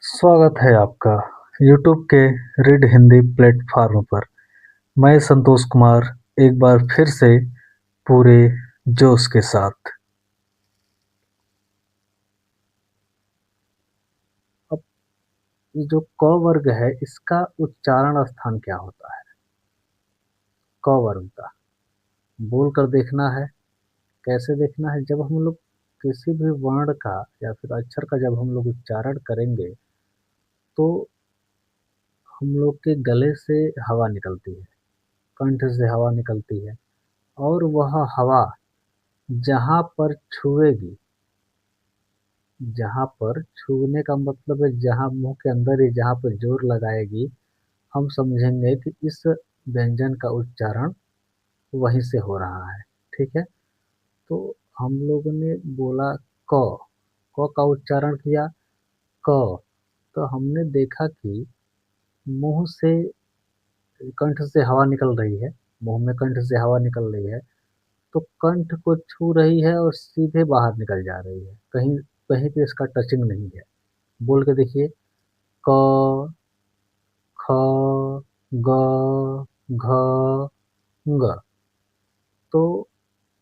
स्वागत है आपका YouTube के रीड हिंदी प्लेटफॉर्म पर। मैं संतोष कुमार एक बार फिर से पूरे जोश के साथ। अब ये जो क वर्ग है इसका उच्चारण स्थान क्या होता है? क वर्ग का बोल कर देखना है। कैसे देखना है? जब हम लोग किसी भी वर्ण का या फिर अक्षर का जब हम लोग उच्चारण करेंगे तो हम लोग के गले से हवा निकलती है, कंठ से हवा निकलती है और वह हवा जहाँ पर छुएगी, जहाँ पर छूने का मतलब है जहाँ मुंह के अंदर ही जहाँ पर जोर लगाएगी, हम समझेंगे कि इस व्यंजन का उच्चारण वहीं से हो रहा है। ठीक है, तो हम लोगों ने बोला क, क का उच्चारण किया क, तो हमने देखा कि मुंह से कंठ से हवा निकल रही है, मुंह में कंठ से हवा निकल रही है, तो कंठ को छू रही है और सीधे बाहर निकल जा रही है, कहीं कहीं पे इसका टचिंग नहीं है। बोल के देखिए, क, ख, ग, घ, ङ। तो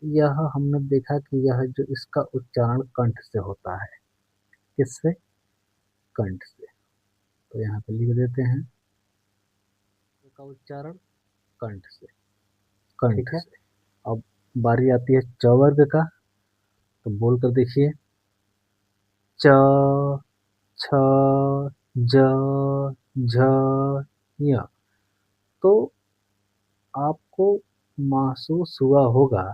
यह हमने देखा कि यह जो इसका उच्चारण कंठ से होता है। किससे? कंठ से। तो यहाँ पे लिख देते हैं का उच्चारण कंठ से, कंठ से। अब बारी आती है च वर्ग का, तो बोल कर देखिए, च, छ, ज, झ, ञ। तो आपको महसूस हुआ होगा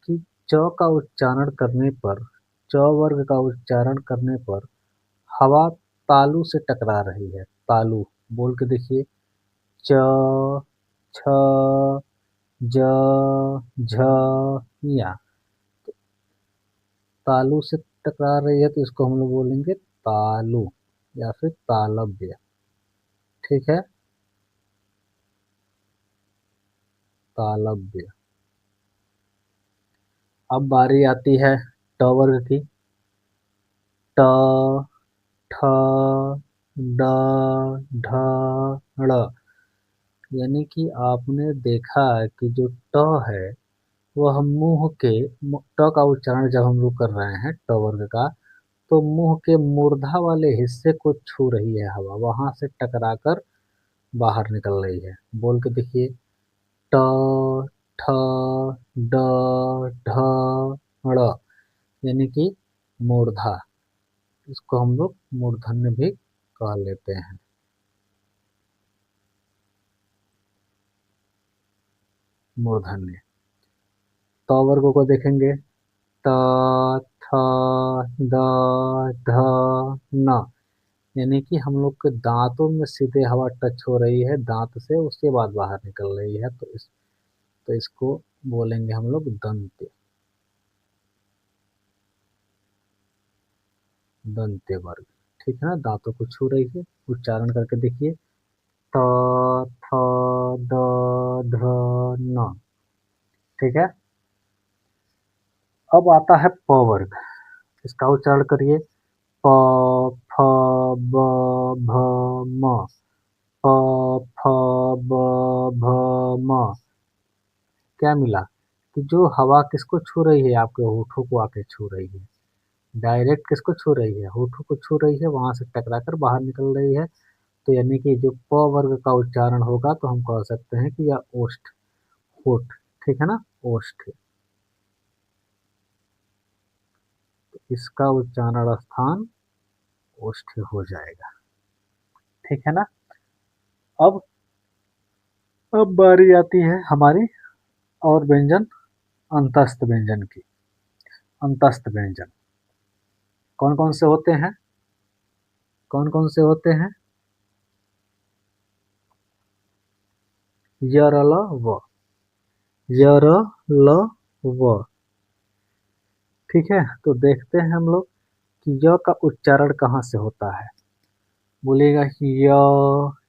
कि च का उच्चारण करने पर, च वर्ग का उच्चारण करने पर हवा तालु से टकरा रही है। तालु बोल के देखिए, च, छ, ज, झ, या। तालु से टकरा रही है तो इसको हम लोग बोलेंगे तालु या फिर तालव्य। ठीक है, तालव्य। अब बारी आती है ट वर्ग की। ट, ठ, ड, ढ, ड़। यानी कि आपने देखा कि जो ट है वह मुंह के ट का उच्चारण जब हम लोग कर रहे हैं ट वर्ग का, तो मुंह के मूर्धा वाले हिस्से को छू रही है हवा, वहां से टकराकर बाहर निकल रही है। बोल के देखिए, ट, ठ, ड, ढ, ड़। यानी कि मूर्धा, इसको हम लोग मूर्धन्य भी कह लेते हैं। मूर्धन्य। त वर्ग को देखेंगे, त, थ, द, ध, न। यानी कि हम लोग के दांतों में सीधे हवा टच हो रही है दांत से, उसके बाद बाहर निकल रही है, तो इसको बोलेंगे हम लोग दंत्य, दंत्य वर्ग। ठीक है ना, दांतों को छू रही है। उच्चारण करके देखिए, त, थ, द, ध, न। ठीक है। अब आता है प वर्ग, इसका उच्चारण करिए, प, फ, ब, भ, म। प, फ, ब, भ, म। क्या मिला कि जो हवा किसको छू रही है? आपके होठों को आके छू रही है। डायरेक्ट किसको छू रही है? होठों को छू रही है, वहां से टकराकर बाहर निकल रही है। तो यानी कि जो प वर्ग का उच्चारण होगा तो हम कह सकते हैं कि यह ओष्ठ, होठ। ठीक है ना, ओष्ठ। तो इसका उच्चारण स्थान ओष्ठ हो जाएगा। ठीक है ना। अब अब बारी आती है हमारी और व्यंजन, अंतस्थ व्यंजन की। अंतस्थ व्यंजन कौन कौन से होते हैं? कौन कौन से होते हैं? य, र, ल, व। य, र, ल, व। ठीक है, तो देखते हैं हम लोग कि य का उच्चारण कहाँ से होता है। बोलिएगा य,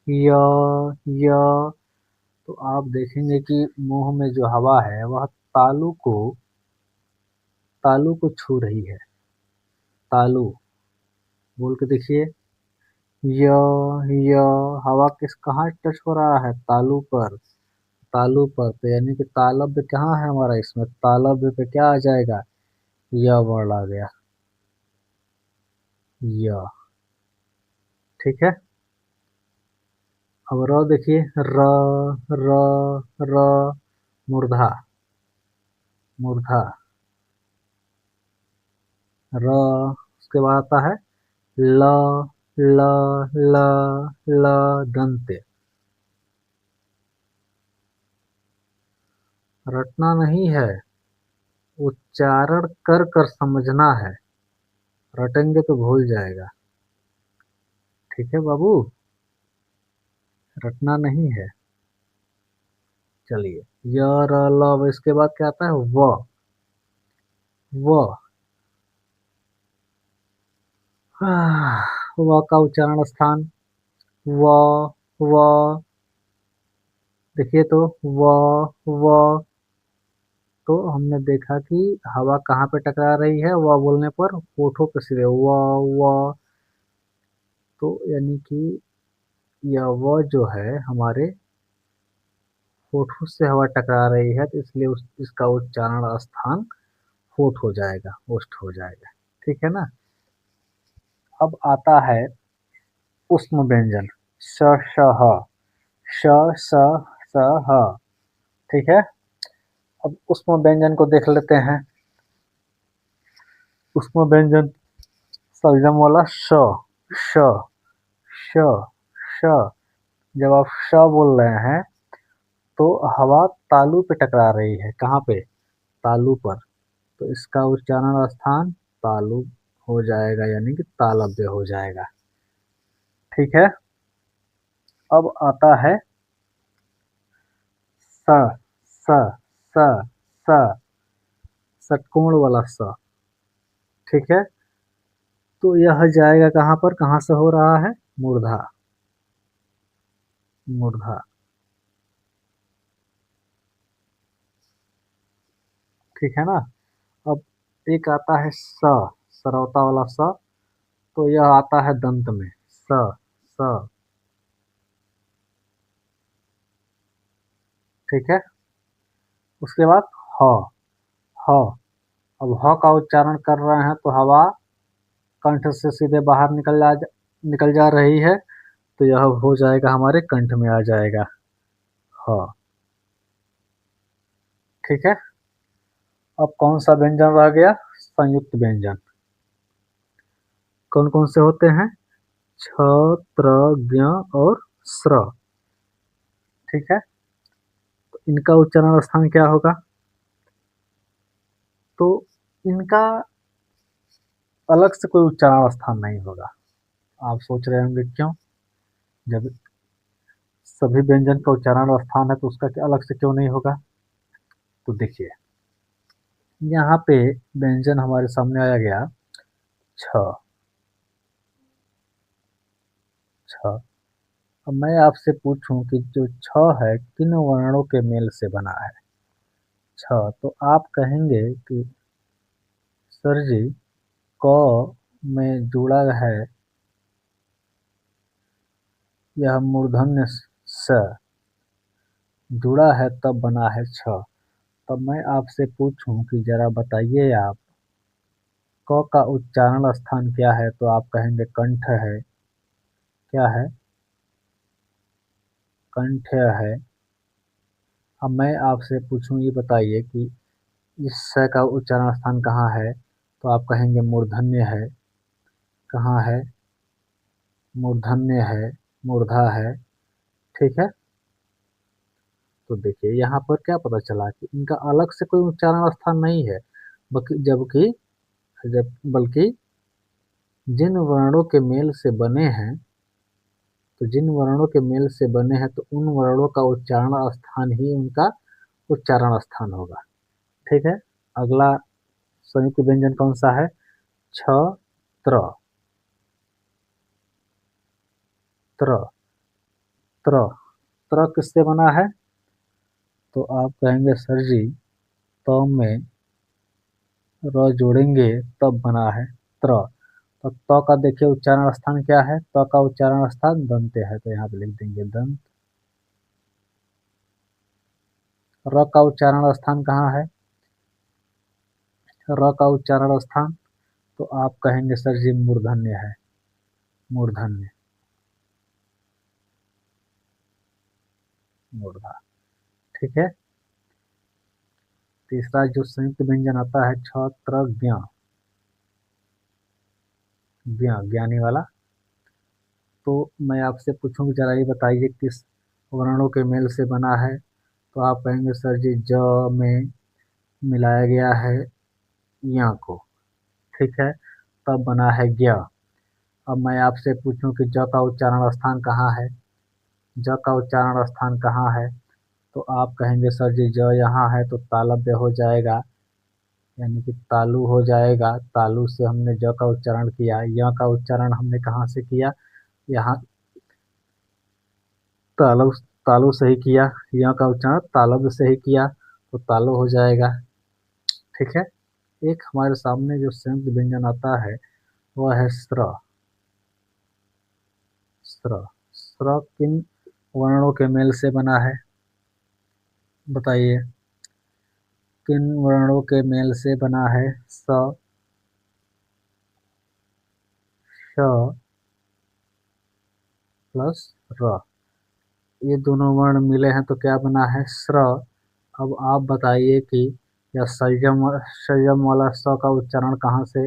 य, य। तो आप देखेंगे कि मुंह में जो हवा है वह तालू को छू रही है। तालू बोल के देखिए, य य हवा कहाँ टच हो रहा है? तालु पर। तालु पर, तो यानी कि तालव्य कहाँ है हमारा? इसमें तालव्य पे क्या आ जाएगा? य वर्ण आ गया। य। ठीक है। अब र देखिए, र र र मूर्धा। मूर्धा। र। उसके बाद आता है ल ल ल ल दंत्य। रटना नहीं है, उच्चारण कर कर समझना है। रटेंगे तो भूल जाएगा। ठीक है बाबू, रटना नहीं है। चलिए, य र ल, अब इसके बाद क्या आता है? व। व। व का उच्चारण स्थान। व व। देखिए तो, व व। तो हमने देखा कि हवा कहाँ पे टकरा रही है? व बोलने पर होठों पे सीधे व व। तो यानी कि यह व जो है हमारे होठों से हवा टकरा रही है, तो इसलिए इसका उच्चारण स्थान होठ हो जाएगा, ओष्ठ हो जाएगा। ठीक है ना। अब आता है उष्म व्यंजन। श श ह। श स स ह। ठीक है। अब उष्म व्यंजन को देख लेते हैं। उष्म व्यंजन सलजम वाला श। श श श। जब आप श बोल रहे हैं तो हवा तालू पे टकरा रही है। कहाँ पे? तालू पर। तो इसका उच्चारण स्थान तालु हो जाएगा, यानी कि तालव्य हो जाएगा। ठीक है। अब आता है स स स स। षटकोण वाला स। ठीक है। तो यह जाएगा कहाँ पर? कहाँ से हो रहा है? मूर्धा। मूर्धा। ठीक है ना। अब एक आता है स, सरौता वाला स। तो यह आता है दंत में। स स। ठीक है। उसके बाद ह। ह। अब ह का उच्चारण कर रहे हैं तो हवा कंठ से सीधे बाहर निकल जा रही है, तो यह हो जाएगा हमारे कंठ में आ जाएगा। ह। ठीक है। अब कौन सा व्यंजन रह गया? संयुक्त व्यंजन। कौन कौन से होते हैं? छ, त्र, ज्ञ और स्र। ठीक है। तो इनका उच्चारण स्थान क्या होगा? तो इनका अलग से कोई उच्चारण स्थान नहीं होगा। आप सोच रहे होंगे क्यों? जब सभी व्यंजन का उच्चारण स्थान है तो उसका अलग से क्यों नहीं होगा? तो देखिए, यहाँ पे व्यंजन हमारे सामने आया गया छ। छ। अब मैं आपसे पूछूं कि जो छ है किन वर्णों के मेल से बना है? छ। तो आप कहेंगे कि सर जी, क में जुड़ा है यह मूर्धन्य स, जुड़ा है तब बना है छ। तब मैं आपसे पूछूं कि जरा बताइए आप, क का उच्चारण स्थान क्या है? तो आप कहेंगे कंठ है। क्या है? कंठ है। अब मैं आपसे पूछूं, ये बताइए कि इस स का उच्चारण स्थान कहाँ है? तो आप कहेंगे मूर्धन्य है। कहाँ है? मूर्धन्य है, मूर्धा है। ठीक है। तो देखिए, यहाँ पर क्या पता चला कि इनका अलग से कोई उच्चारण स्थान नहीं है, बल्कि बल्कि जिन वर्णों के मेल से बने हैं, तो जिन वर्णों के मेल से बने हैं तो उन वर्णों का उच्चारण स्थान ही उनका उच्चारण स्थान होगा। ठीक है। अगला संयुक्त व्यंजन कौन सा है? छ, त्र। त्र। त्र। त्र किससे बना है? तो आप कहेंगे सर जी, त में र जोड़ेंगे तब बना है त्र। और त का देखिए उच्चारण स्थान क्या है, त का उच्चारण स्थान दंते है, तो यहाँ पे लिख देंगे दंत। र का उच्चारण स्थान कहाँ है, र का उच्चारण स्थान, तो आप कहेंगे सर जी मूर्धन्य है, मूर्धन्य, मूर्धा। ठीक है। तीसरा जो संयुक्त व्यंजन आता है छ त्र ज्ञ, ज्ञ ज्ञानी वाला, तो मैं आपसे पूछूं जरा ये बताइए किस वर्णों के मेल से बना है, तो आप कहेंगे सर जी ज में मिलाया गया है या को। ठीक है, तब बना है ज्ञ। अब मैं आपसे पूछूं कि ज का उच्चारण स्थान कहाँ है, ज का उच्चारण स्थान कहाँ है, तो आप कहेंगे सर जी ज यहाँ है तो तालव्य हो जाएगा, यानी कि तालु हो जाएगा। तालु से हमने ज का उच्चारण किया, य का उच्चारण हमने कहाँ से किया, यहाँ तालु, तालु से ही किया, य का उच्चारण तालव्य से ही किया, तो तालु हो जाएगा। ठीक है। एक हमारे सामने जो संयुक्त व्यंजन आता है वह है स्र। स्र, स्र किन वर्णों के मेल से बना है, बताइए किन वर्णों के मेल से बना है, स, श प्लस र, ये दोनों वर्ण मिले हैं तो क्या बना है, स्र। अब आप बताइए कि यह संयम, संयम वाला स का उच्चारण कहाँ से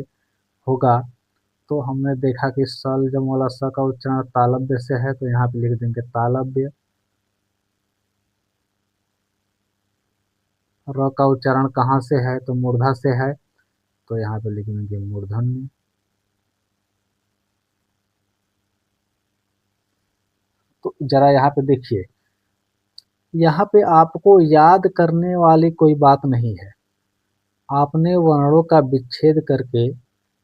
होगा, तो हमने देखा कि संयम वाला स का उच्चारण तालव्य से है, तो यहाँ पे लिख देंगे तालव्य। र का उच्चारण कहाँ से है, तो मूर्धा से है, तो यहाँ पे लिख देंगे मूर्धन्य। तो जरा यहाँ पे देखिए, यहाँ पे आपको याद करने वाली कोई बात नहीं है, आपने वर्णों का विच्छेद करके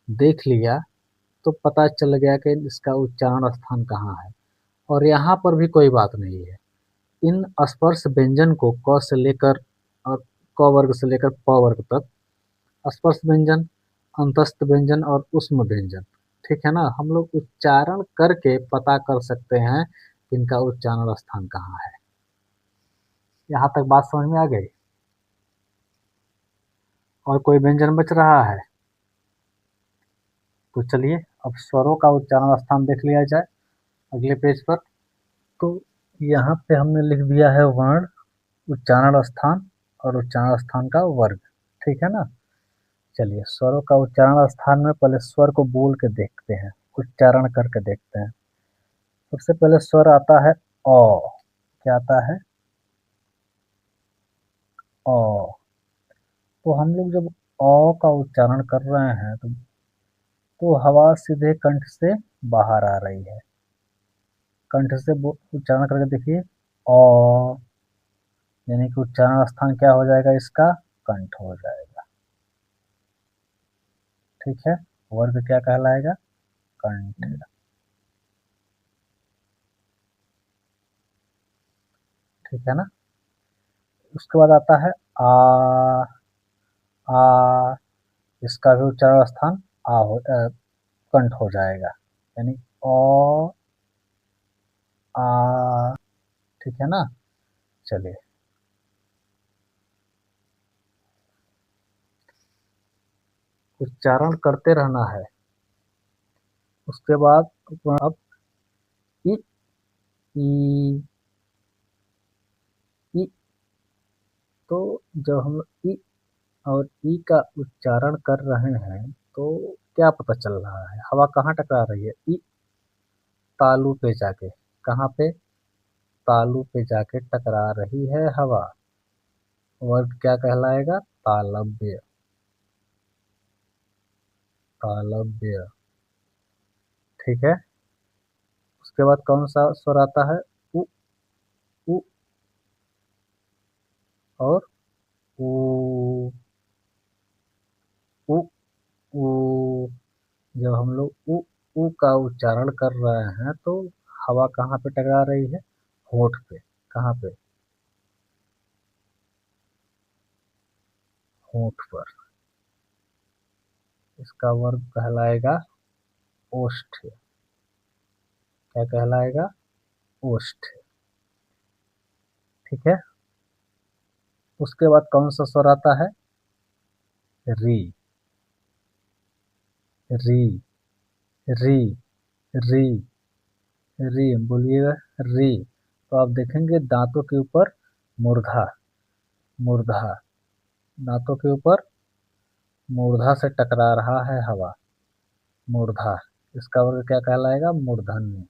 देख लिया तो पता चल गया कि इसका उच्चारण स्थान कहाँ है। और यहाँ पर भी कोई बात नहीं है, इन स्पर्श व्यंजन को क से लेकर और क वर्ग से लेकर प वर्ग तक स्पर्श व्यंजन, अंतस्थ व्यंजन और उष्म व्यंजन, ठीक है ना, हम लोग उच्चारण करके पता कर सकते हैं कि इनका उच्चारण स्थान कहाँ है। यहाँ तक बात समझ में आ गई। और कोई व्यंजन बच रहा है, तो चलिए अब स्वरों का उच्चारण स्थान देख लिया जाए अगले पेज पर। तो यहाँ पे हमने लिख दिया है वर्ण, उच्चारण स्थान और उच्चारण स्थान का वर्ग। ठीक है ना। चलिए स्वरों का उच्चारण स्थान में पहले स्वर को बोल के देखते हैं, उच्चारण करके देखते हैं। सबसे पहले स्वर आता है अ। क्या आता है, अ। तो हम लोग जब अ का उच्चारण कर रहे हैं तो हवा सीधे कंठ से बाहर आ रही है। कंठ से उच्चारण करके देखिए अ, यानी कि उच्चारण स्थान क्या हो जाएगा इसका, कंठ हो जाएगा। ठीक है। वर्ग क्या कहलाएगा, कंठ। ठीक है ना। उसके बाद आता है आ। आ, इसका भी उच्चारण स्थान कंठ हो जाएगा, यानी ओ आ। ठीक है ना। चलिए उच्चारण करते रहना है। उसके बाद अब इ, ई, ई, तो जब हम इ और ई का उच्चारण कर रहे हैं तो क्या पता चल रहा है, हवा कहाँ टकरा रही है, ई तालु पे जाके, कहाँ पे, तालु पे जाके टकरा रही है हवा। वर्ग क्या कहलाएगा, तालव्य। तालव्य। ठीक है। उसके बाद कौन सा स्वर आता है, उ, उ और ऊ। उ, ऊ। जब हम लोग उ का उच्चारण कर रहे हैं तो हवा कहाँ पे टकरा रही है, होठ पे। कहाँ पे, होठ पर। इसका वर्ग कहलाएगा ओष्ठ। क्या कहलाएगा? ओष्ठ। ठीक है। उसके बाद कौन सा स्वर आता है? री। री। री। री। री बोलिएगा। री। तो आप देखेंगे दांतों के ऊपर मूर्धा। मूर्धा। दांतों के ऊपर मूर्धा से टकरा रहा है हवा। मूर्धा। इसका वर्ग क्या कहलाएगा? मूर्धन्य।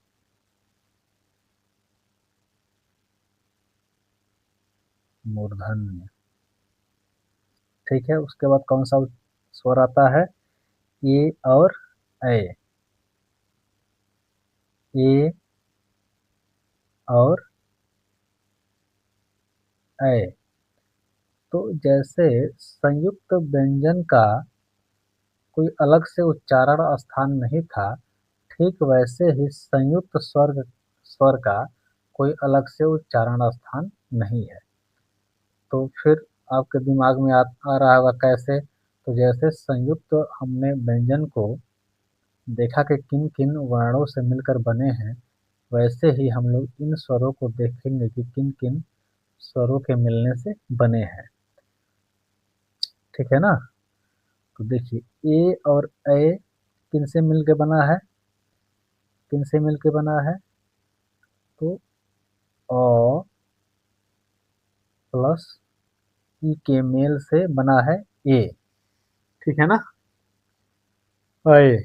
मूर्धन्य। ठीक है। उसके बाद कौन सा स्वर आता है? ए और ए। ए और ए। तो जैसे संयुक्त व्यंजन का कोई अलग से उच्चारण स्थान नहीं था, ठीक वैसे ही संयुक्त स्वर का कोई अलग से उच्चारण स्थान नहीं है। तो फिर आपके दिमाग में आ रहा होगा कैसे? तो जैसे संयुक्त हमने व्यंजन को देखा कि किन किन वर्णों से मिलकर बने हैं, वैसे ही हम लोग इन स्वरों को देखेंगे कि किन किन स्वरों के मिलने से बने हैं। ठीक है ना? तो देखिए ए और ए किन से मिलकर बना है? किन से मिलकर बना है? तो अ प्लस ई के मेल से बना है ए। ठीक है ना? ए।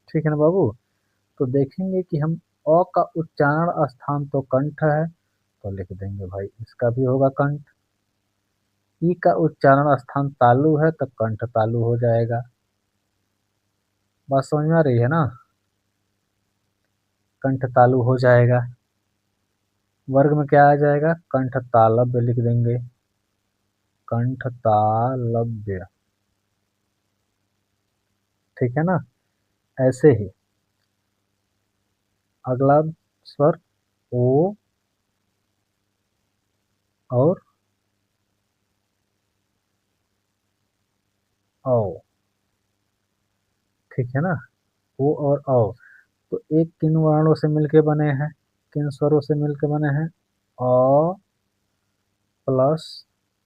ठीक है ना बाबू? तो देखेंगे कि हम अ का उच्चारण स्थान तो कंठ है, तो लिख देंगे भाई इसका भी होगा कंठ। ई का उच्चारण स्थान तालु है, तो कंठ तालु हो जाएगा। बात समझ में आ रही है ना? कंठ तालु हो जाएगा। वर्ग में क्या आ जाएगा? कंठ तालव्य लिख देंगे। कंठ तालव्य। ठीक है ना? ऐसे ही अगला स्वर ओ और औ। ठीक है ना? ओ और औ। तो एक किन वर्णों से मिलके बने हैं? किन स्वरों से मिलके बने हैं? अ प्लस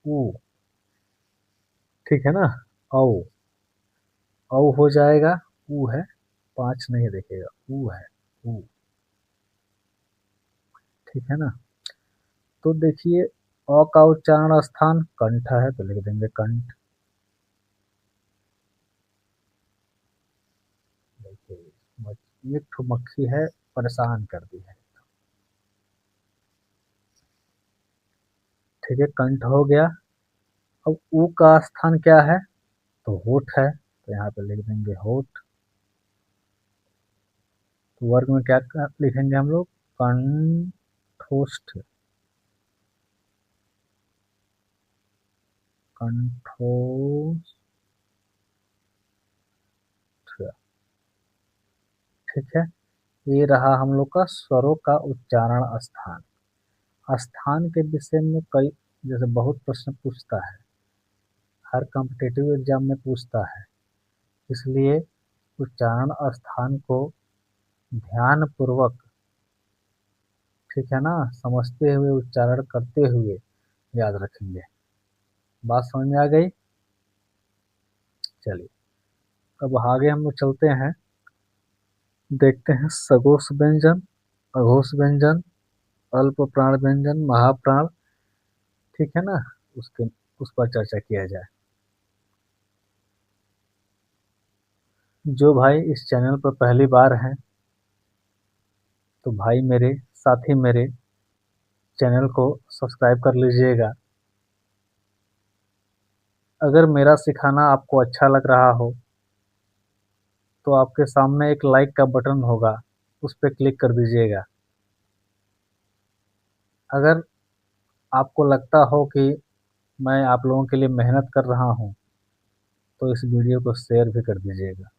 उ। ठीक है ना? औ। औ हो जाएगा। उ है, पांच नहीं देखेगा, उ है। उ। ठीक है ना? तो देखिए अ का उच्चारण स्थान कंठ है, तो लिख देंगे कंठ। देखिए एक ठो मक्खी है, परेशान कर दी है। ठीक है, कंठ हो गया। अब ऊ का स्थान क्या है? तो होठ है, तो यहाँ पे लिख देंगे होठ। तो वर्ग में क्या लिखेंगे हम लोग? कंठोष्ठ। कंठोष्ठ। ठीक है। ये रहा हम लोग का स्वरों का उच्चारण स्थान। स्थान के विषय में कई जैसे बहुत प्रश्न पूछता है, हर कॉम्पिटिटिव एग्जाम में पूछता है, इसलिए उच्चारण स्थान को ध्यान पूर्वक, ठीक है ना, समझते हुए उच्चारण करते हुए याद रखेंगे। बात समझ में आ गई? चलिए अब आगे हम लोग चलते हैं, देखते हैं सघोष व्यंजन, अघोष व्यंजन, अल्प प्राण व्यंजन, महाप्राण। ठीक है ना? उसके उस पर चर्चा किया जाए। जो भाई इस चैनल पर पहली बार हैं, तो भाई मेरे साथी मेरे चैनल को सब्सक्राइब कर लीजिएगा। अगर मेरा सिखाना आपको अच्छा लग रहा हो, तो आपके सामने एक लाइक का बटन होगा, उस पर क्लिक कर दीजिएगा। अगर आपको लगता हो कि मैं आप लोगों के लिए मेहनत कर रहा हूँ, तो इस वीडियो को शेयर भी कर दीजिएगा।